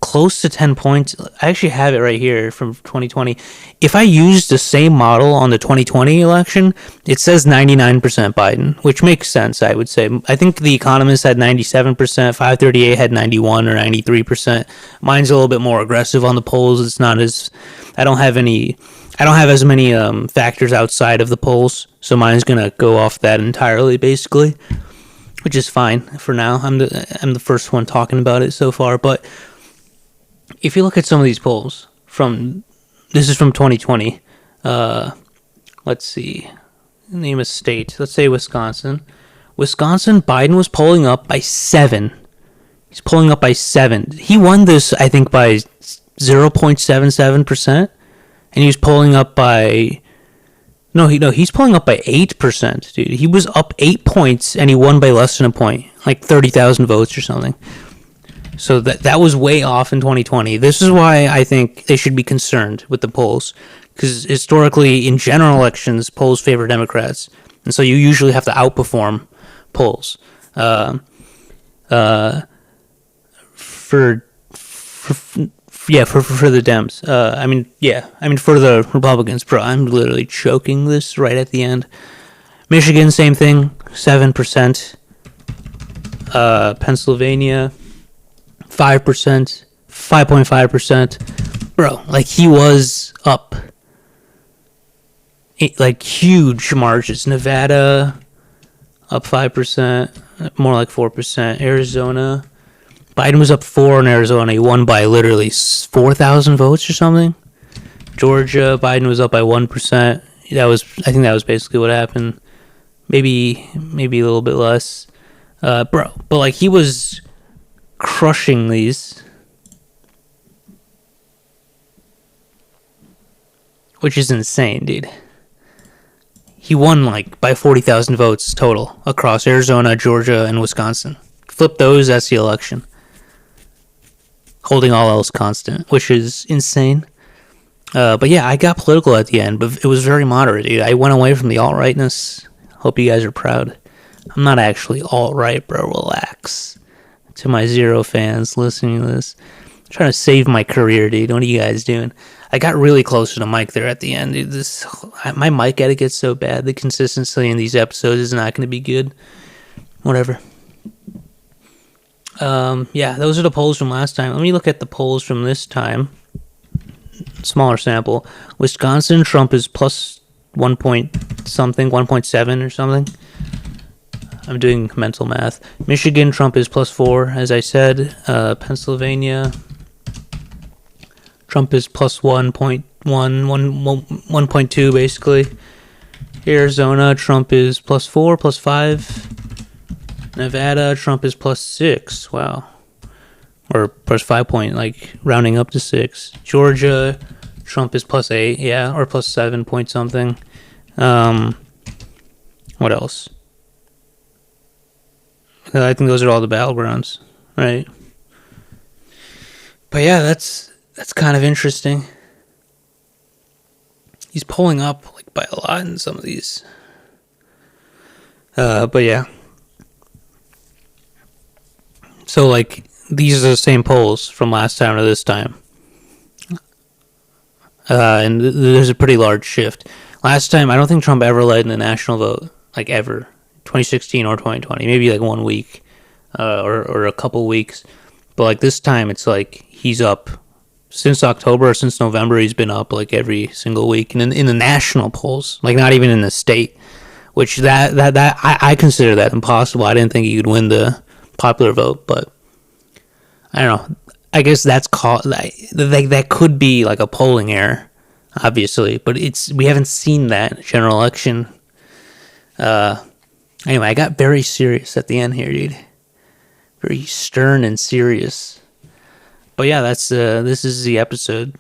[SPEAKER 1] close to 10 points. I actually have it right here from 2020. If I use the same model on the 2020 election, it says 99% Biden, which makes sense, I would say. I think The Economist had 97%, 538 had 91 or 93%. Mine's a little bit more aggressive on the polls. It's not as, I don't have as many factors outside of the polls, so mine's going to go off that entirely, basically, which is fine for now. I'm the first one talking about it so far, but if you look at some of these polls this is from 2020. Let's see, name a state. Let's say Wisconsin. Biden was polling up by 7. He's polling up by 7. He won this, I think, by 0.77%, and he was polling up by he's polling up by 8%, dude. He was up 8 points, and he won by less than a point, like 30,000 votes or something. So that was way off in 2020. This is why I think they should be concerned with the polls, because historically, in general elections, polls favor Democrats, and so you usually have to outperform polls. For the Dems. For the Republicans, bro. I'm literally choking this right at the end. Michigan, same thing, 7%. Pennsylvania, 5%, 5.5%. Bro, like, he was up like huge margins. Nevada up 5%, more like 4%. Arizona, Biden was up 4 in Arizona. He won by literally 4,000 votes or something. Georgia, Biden was up by 1%. I think that was basically what happened. Maybe a little bit less. But like he was crushing these, which is insane, dude. He won like by 40,000 votes total across Arizona, Georgia, and Wisconsin. Flip those, that's the election. Holding all else constant, which is insane. But yeah, I got political at the end, but it was very moderate, dude. I went away from the alt-rightness. Hope you guys are proud. I'm not actually alt-right, bro. Relax. To my 0 fans listening to this. I'm trying to save my career, dude. What are you guys doing? I got really close to the mic there at the end, dude. My mic etiquette's so bad. The consistency in these episodes is not going to be good. Whatever. Yeah, those are the polls from last time. Let me look at the polls from this time. Smaller sample. Wisconsin, Trump is plus 1 point something, 1.7 or something. I'm doing mental math. Michigan, Trump is plus 4, as I said. Pennsylvania, Trump is plus 1.2 basically. Arizona, Trump is plus 4, plus 5. Nevada, Trump is plus 6. Wow. Or plus 5 point, like rounding up to 6. Georgia, Trump is plus 8, yeah, or plus 7 point something. What else? I think those are all the battlegrounds, right? But yeah, that's kind of interesting. He's pulling up like by a lot in some of these. But yeah. So like these are the same polls from last time to this time. And there's a pretty large shift. Last time, I don't think Trump ever led in the national vote, like ever. 2016 or 2020, maybe like 1 week or a couple weeks. But like this time, it's like he's up since October or since November. He's been up like every single week, and in the national polls, like not even in the state, which that I consider that impossible. I didn't think he could win the popular vote, but I don't know. I guess that's called that could be like a polling error, obviously, but we haven't seen that general election. Anyway, I got very serious at the end here, dude. Very stern and serious. But yeah, this is the episode.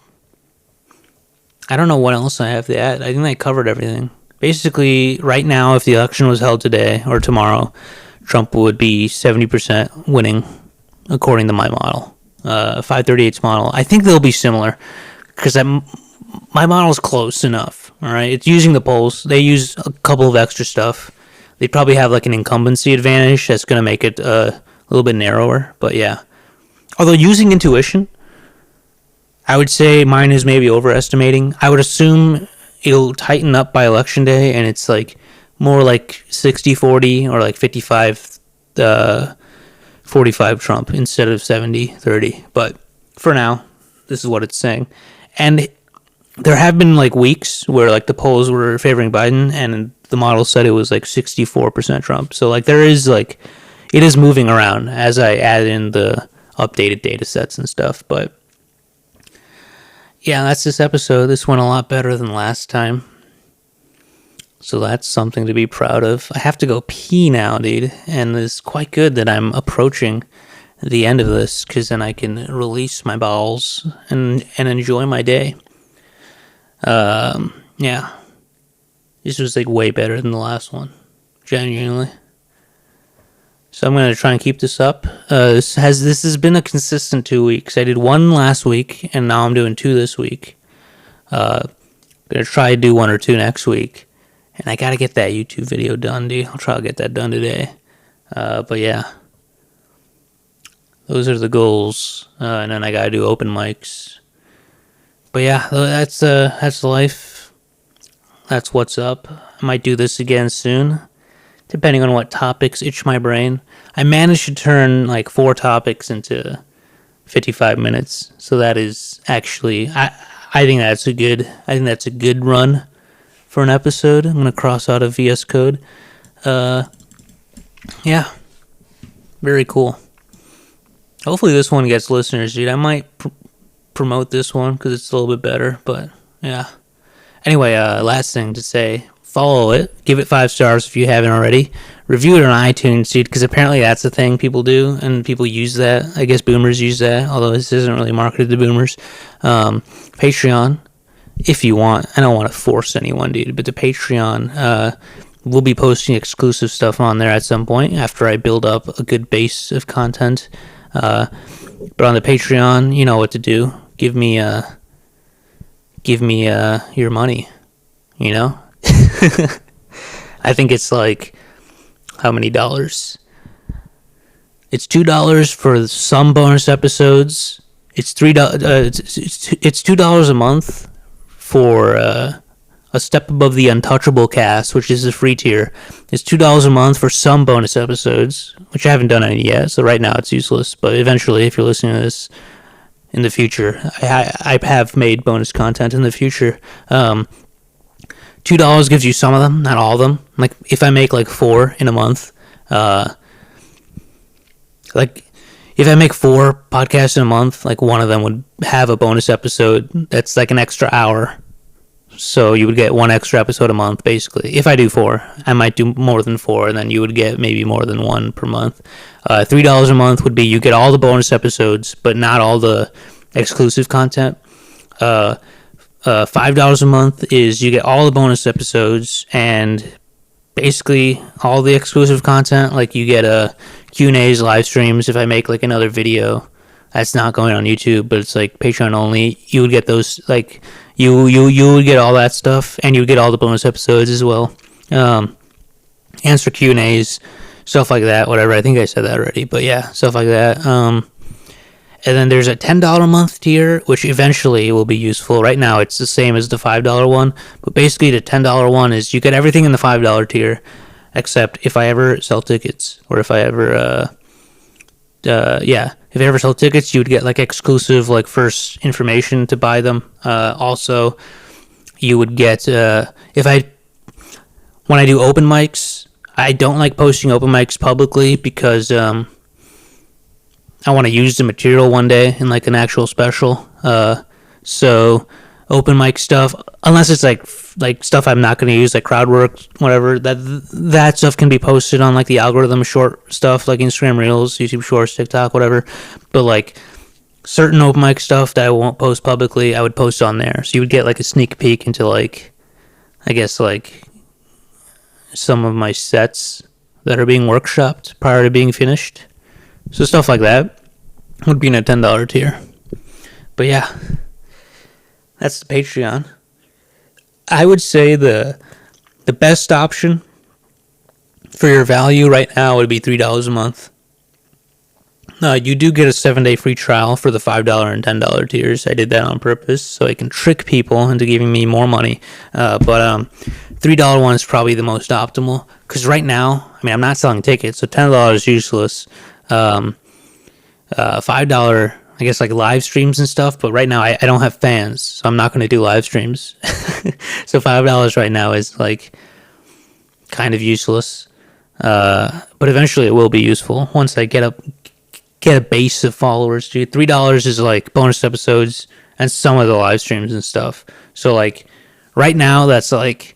[SPEAKER 1] I don't know what else I have to add. I think I covered everything. Basically, right now, if the election was held today or tomorrow, Trump would be 70% winning, according to my model. 538's model. I think they'll be similar, because my model is close enough. All right, it's using the polls. They use a couple of extra stuff. They probably have like an incumbency advantage that's going to make it a little bit narrower. But yeah, although using intuition, I would say mine is maybe overestimating. I would assume it'll tighten up by election day, and it's like more like 60-40 or like 55-45 Trump instead of 70-30. But for now, this is what it's saying. And there have been like weeks where like the polls were favoring Biden, and the model said it was like 64% Trump. So like there is like, it is moving around as I add in the updated data sets and stuff. But yeah, that's this episode. This went a lot better than last time, so that's something to be proud of. I have to go pee now, dude, and it's quite good that I'm approaching the end of this, because then I can release my bowels and enjoy my day. Yeah, this was like way better than the last one, genuinely. So I'm gonna try and keep this up. This has been a consistent 2 weeks. I did 1 last week, and now I'm doing 2 this week. Gonna try to do 1 or 2 next week, and I gotta get that YouTube video done, dude. I'll try to get that done today. But yeah, those are the goals, and then I gotta do open mics. But yeah, that's life. That's what's up. I might do this again soon, depending on what topics itch my brain. I managed to turn like 4 topics into 55 minutes, so that is actually I think that's a good run for an episode. I'm gonna cross out a VS Code. Yeah, very cool. Hopefully this one gets listeners, dude. I might promote this one because it's a little bit better. But yeah. Anyway, last thing to say. Follow it. Give it 5 stars if you haven't already. Review it on iTunes, dude, because apparently that's the thing people do, and people use that. I guess boomers use that, although this isn't really marketed to boomers. Patreon, if you want. I don't want to force anyone, dude, but the Patreon, we'll be posting exclusive stuff on there at some point after I build up a good base of content. But on the Patreon, you know what to do. Give me your money, you know? I think it's like, how many dollars? It's $2 for some bonus episodes. It's $3. It's $2 a month for a step above the Untouchable cast, which is the free tier. It's $2 a month for some bonus episodes, which I haven't done any yet. So right now it's useless. But eventually, if you're listening to this in the future, I have made bonus content in the future. $2 gives you some of them, not all of them. Like, if I make like 4 in a month, like, if I make 4 podcasts in a month, like, one of them would have a bonus episode that's like an extra hour. So you would get 1 extra episode a month, basically. If I do 4, I might do more than 4, and then you would get maybe more than 1 per month. $3 a month would be you get all the bonus episodes, but not all the exclusive content. $5 a month is you get all the bonus episodes and basically all the exclusive content. Like, you get Q&As, live streams. If I make like another video that's not going on YouTube, but it's like Patreon only, you would get those. Like, you would get all that stuff, and you would get all the bonus episodes as well. Answer Q&As, stuff like that, whatever. I think I said that already, but yeah, stuff like that. And then there's a $10 a month tier, which eventually will be useful. Right now, it's the same as the $5 one, but basically the $10 one is you get everything in the $5 tier, except if I ever sell tickets, or if I ever, if I ever sell tickets, you would get like exclusive, like, first information to buy them. Also, you would get when I do open mics, I don't like posting open mics publicly because I want to use the material one day in like an actual special. So open mic stuff, unless it's like stuff I'm not going to use, like crowd work, whatever, that stuff can be posted on like the algorithm short stuff, like Instagram Reels, YouTube Shorts, TikTok, whatever. But like certain open mic stuff that I won't post publicly, I would post on there. So you would get like a sneak peek into, like, I guess, like, some of my sets that are being workshopped prior to being finished. So stuff like that would be in a $10 tier. But yeah, that's the Patreon. I would say the best option for your value right now would be $3 a month. You do get a 7-day free trial for the $5 and $10 tiers. I did that on purpose so I can trick people into giving me more money. But $3 one is probably the most optimal, because right now, I mean, I'm not selling tickets, so $10 is useless. $5, I guess, like live streams and stuff, but right now I don't have fans, so I'm not going to do live streams. So $5 right now is like kind of useless, but eventually it will be useful once I get a base of followers, dude. $3 is like bonus episodes and some of the live streams and stuff. So like right now, that's like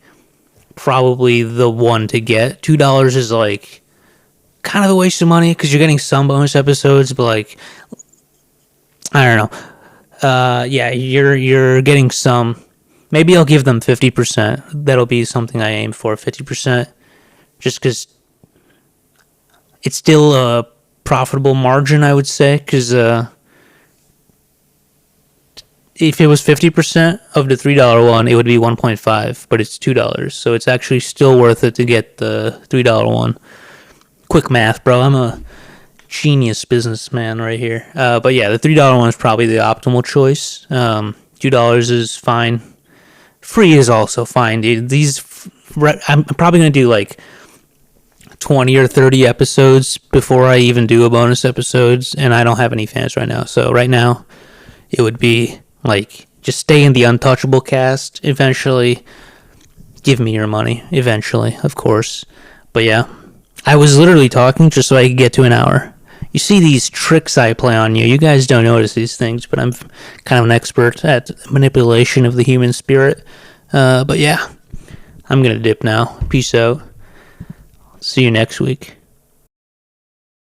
[SPEAKER 1] probably the one to get. $2 is like kind of a waste of money because you're getting some bonus episodes, but like, I don't know. Yeah, you're getting some. Maybe I'll give them 50%. That'll be something I aim for, 50%, just because it's still a profitable margin, I would say, because if it was 50% of the $3 one, it would be 1.5, but it's $2, so it's actually still worth it to get the $3 one. Quick math, bro. I'm a genius businessman right here. But yeah, the $3 one is probably the optimal choice. $2 is fine. Free is also fine, dude. I'm probably gonna do like 20 or 30 episodes before I even do a bonus episodes, and I don't have any fans right now. So right now, it would be like just stay in the Untouchable cast. Eventually, give me your money eventually, of course. But yeah, I was literally talking just so I could get to an hour. You see these tricks I play on you. You guys don't notice these things, but I'm kind of an expert at manipulation of the human spirit. But yeah, I'm gonna dip now. Peace out. See you next week.